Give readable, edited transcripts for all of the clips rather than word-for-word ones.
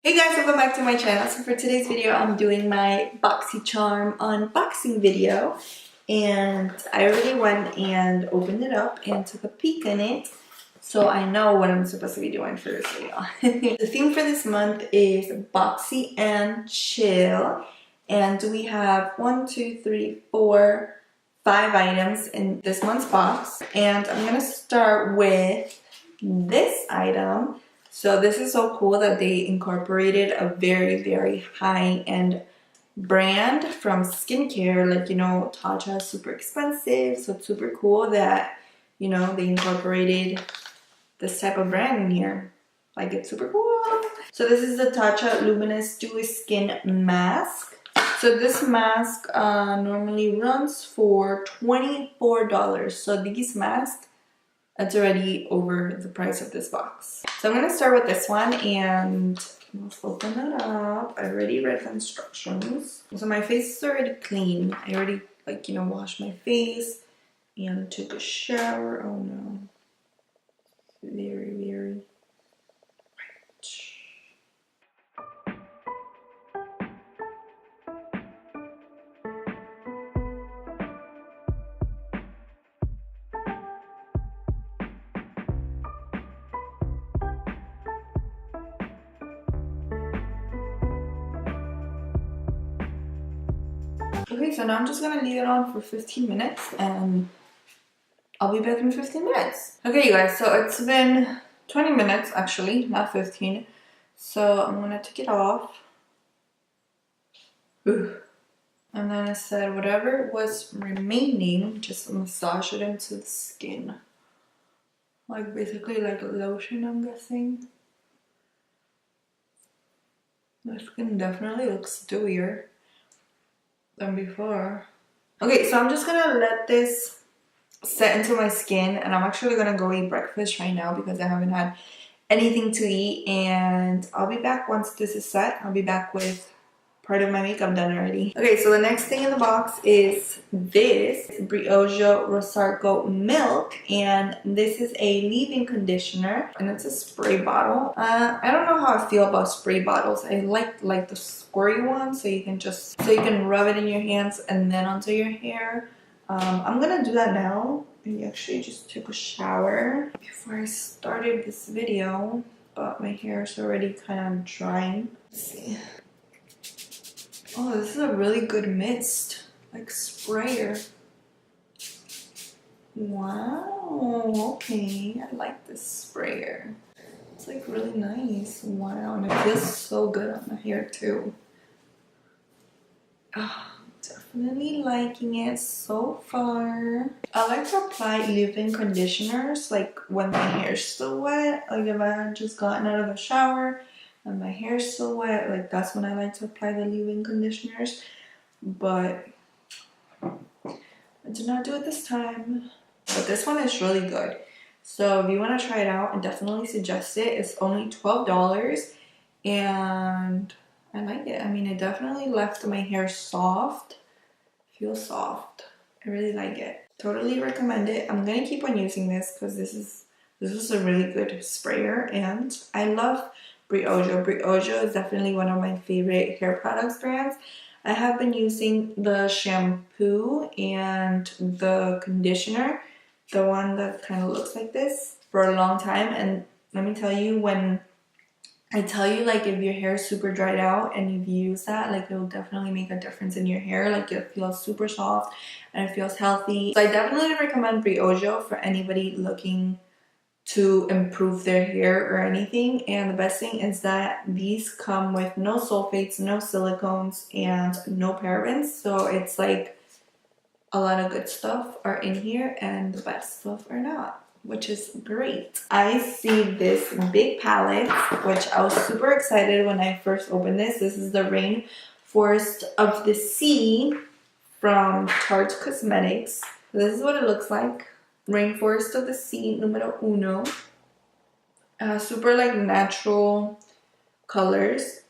Hey guys, welcome back to my channel. So for today's video, I'm doing my BoxyCharm unboxing video. And I already went and opened it up and took a peek in it. So I know what I'm supposed to be doing for this video. The theme for this month is Boxy and Chill. And we have 1, 2, 3, 4, 5 items in this month's box. And I'm going to start with this item. So this is so cool that they incorporated a very high-end brand from skincare. Like, you know, Tatcha is super expensive, so it's super cool that, you know, they incorporated this type of brand in here. Like, it's super cool. So this is the Tatcha Luminous Skin Mask. So this mask normally runs for $24. So these masks, that's already over the price of this box. So I'm going to start with this one and let's open it up. I already read the instructions. So my face is already clean. I already, like, you know, washed my face and took a shower. Oh no. Very right. Okay, so now I'm just gonna leave it on for 15 minutes and I'll be back in 15 minutes. Okay, you guys, so it's been 20 minutes actually, not 15. So I'm gonna take it off. Ooh. And then I said whatever was remaining, just massage it into the skin. Like basically like a lotion, I'm guessing. My skin definitely looks dewier than before. Okay, so I'm just gonna let this set into my skin and I'm actually gonna go eat breakfast right now because I haven't had anything to eat, and I'll be back once this is set. I'll be back with part of my makeup done already. Okay, so the next thing in the box is this Briogeo Roscaro Milk, and this is a leave-in conditioner and it's a spray bottle. I don't know how I feel about spray bottles. I like the squirty one, so you can rub it in your hands and then onto your hair. I'm gonna do that now. I actually just took a shower before I started this video, but my hair is already kind of drying. Let's see. Oh, this is a really good mist, like sprayer. Wow, okay, I like this sprayer. It's like really nice. Wow, and it feels so good on the hair too. Oh, definitely liking it so far. I like to apply leave-in conditioners like when my hair's still wet. Like if I had just gotten out of the shower and my hair's still wet, like that's when I like to apply the leave-in conditioners. But I did not do it this time. But this one is really good. So if you want to try it out, I definitely suggest it. It's only $12 and I like it. I mean, it definitely left my hair soft. Feels soft. I really like it. Totally recommend it. I'm gonna keep on using this because this is a really good sprayer, and I love Briogeo. Briogeo is definitely one of my favorite hair products brands. I have been using the shampoo and the conditioner, the one that kind of looks like this, for a long time, and let me tell you, when I tell you, like, if your hair is super dried out and you use that, like, it will definitely make a difference in your hair. Like, it feels super soft and it feels healthy. So I definitely recommend Briogeo for anybody looking to improve their hair or anything. And the best thing is that these come with no sulfates, no silicones, and no parabens. So it's like a lot of good stuff are in here and the bad stuff are not, which is great. I see this big palette, which I was super excited when I first opened this. This is the Rainforest of the Sea from Tarte Cosmetics. This is what it looks like. Rainforest of the Sea numero uno. Super like natural colors,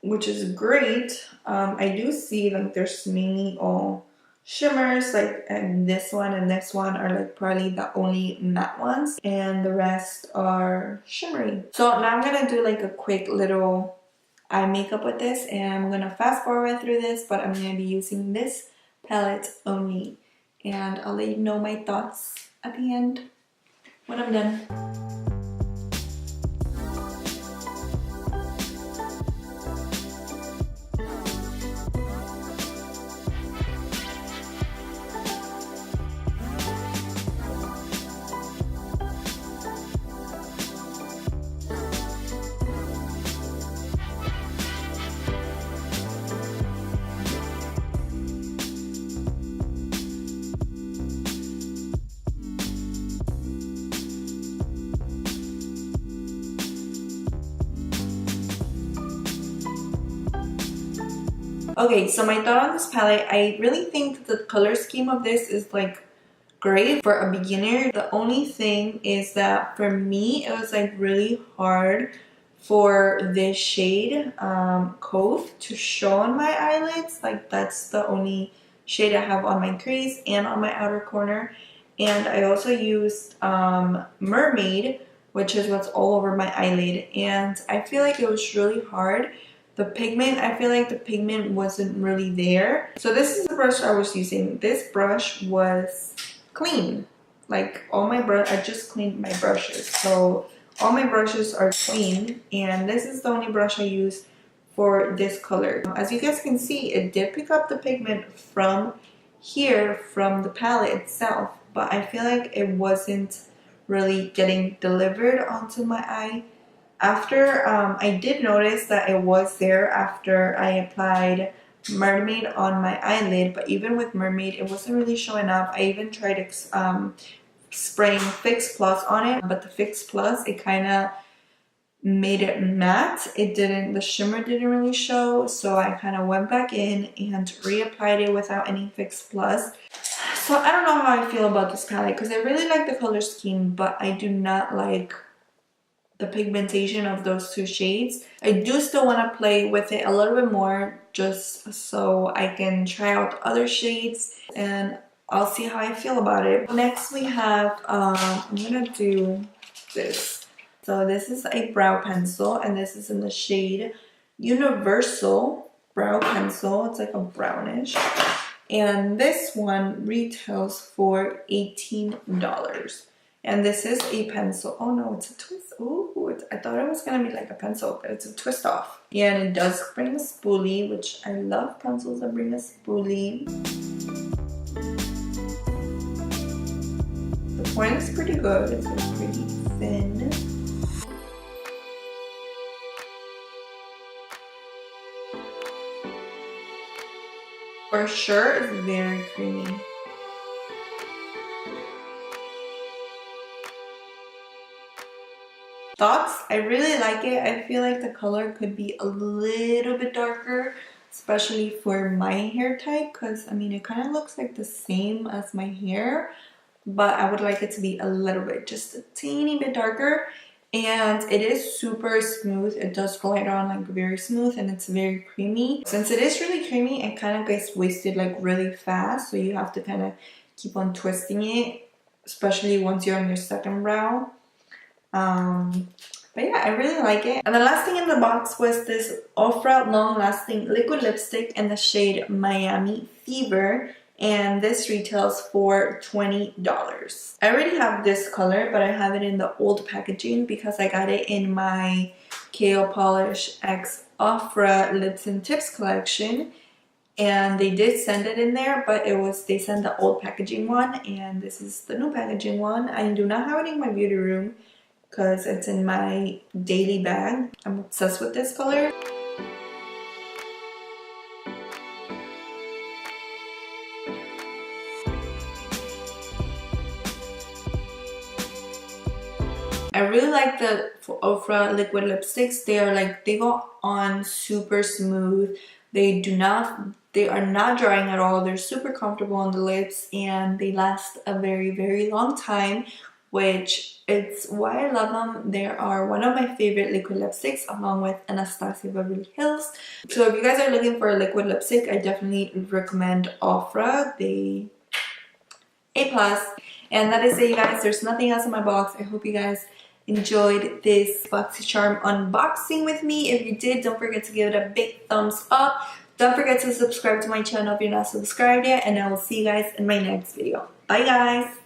which is great. I do see like there's mainly all shimmers, like, and this one and this one are like probably the only matte ones, and the rest are shimmery. So now I'm gonna do like a quick little eye makeup with this, and I'm gonna fast forward through this, but I'm gonna be using this palette only, and I'll let you know my thoughts at the end when I'm done. Okay, so my thought on this palette, I really think the color scheme of this is like great for a beginner. The only thing is that for me, it was like really hard for this shade, Cove, to show on my eyelids. Like that's the only shade I have on my crease and on my outer corner. And I also used Mermaid, which is what's all over my eyelid. And I feel like it was really hard. The pigment, I feel like the pigment wasn't really there. So this is the brush I was using. This brush was clean. Like all my I just cleaned my brushes. So all my brushes are clean, and this is the only brush I use for this color. As you guys can see, it did pick up the pigment from here, from the palette itself, but I feel like it wasn't really getting delivered onto my eye. After, I did notice that it was there after I applied Mermaid on my eyelid, but even with Mermaid, it wasn't really showing up. I even tried spraying Fix Plus on it, but the Fix Plus, it kind of made it matte. The shimmer didn't really show, so I kind of went back in and reapplied it without any Fix Plus. So I don't know how I feel about this palette, because I really like the color scheme, but I do not like the pigmentation of those two shades. I do still want to play with it a little bit more, just so I can try out other shades, and I'll see how I feel about it. Next we have, I'm gonna do this. So this is a brow pencil, and this is in the shade Universal Brow Pencil. It's like a brownish. And this one retails for $18. And this is a pencil. Oh no, it's a twist. Ooh, I thought it was gonna be like a pencil, but it's a twist off. Yeah, and it does bring a spoolie, which I love pencils that bring a spoolie. The point is pretty good. It's like pretty thin. For sure, it's very creamy. Thoughts? I really like it. I feel like the color could be a little bit darker, especially for my hair type, because I mean it kind of looks like the same as my hair, but I would like it to be a little bit, just a teeny bit darker. And it is super smooth. It does glide on like very smooth, and it's very creamy. Since it is really creamy, it kind of gets wasted like really fast, so you have to kind of keep on twisting it, especially once you're on your second brow. But yeah, I really like it. And the last thing in the box was this Ofra long lasting liquid lipstick in the shade Miami Fever, and this retails for $20. I already have this color, but I have it in the old packaging because I got it in my Kale Polish X Ofra Lips and Tips collection, and they did send it in there, but they sent the old packaging one, and this is the new packaging one. I do not have it in my beauty room because it's in my daily bag. I'm obsessed with this color. I really like the Ofra liquid lipsticks. They go on super smooth. They are not drying at all. They're super comfortable on the lips, and they last a very, very long time, which it's why I love them. They are one of my favorite liquid lipsticks, along with Anastasia Beverly Hills. So if you guys are looking for a liquid lipstick, I definitely recommend Ofra. They A+. And that is it, you guys. There's nothing else in my box. I hope you guys enjoyed this BoxyCharm unboxing with me. If you did, don't forget to give it a big thumbs up. Don't forget to subscribe to my channel if you're not subscribed yet, and I will see you guys in my next video. Bye guys!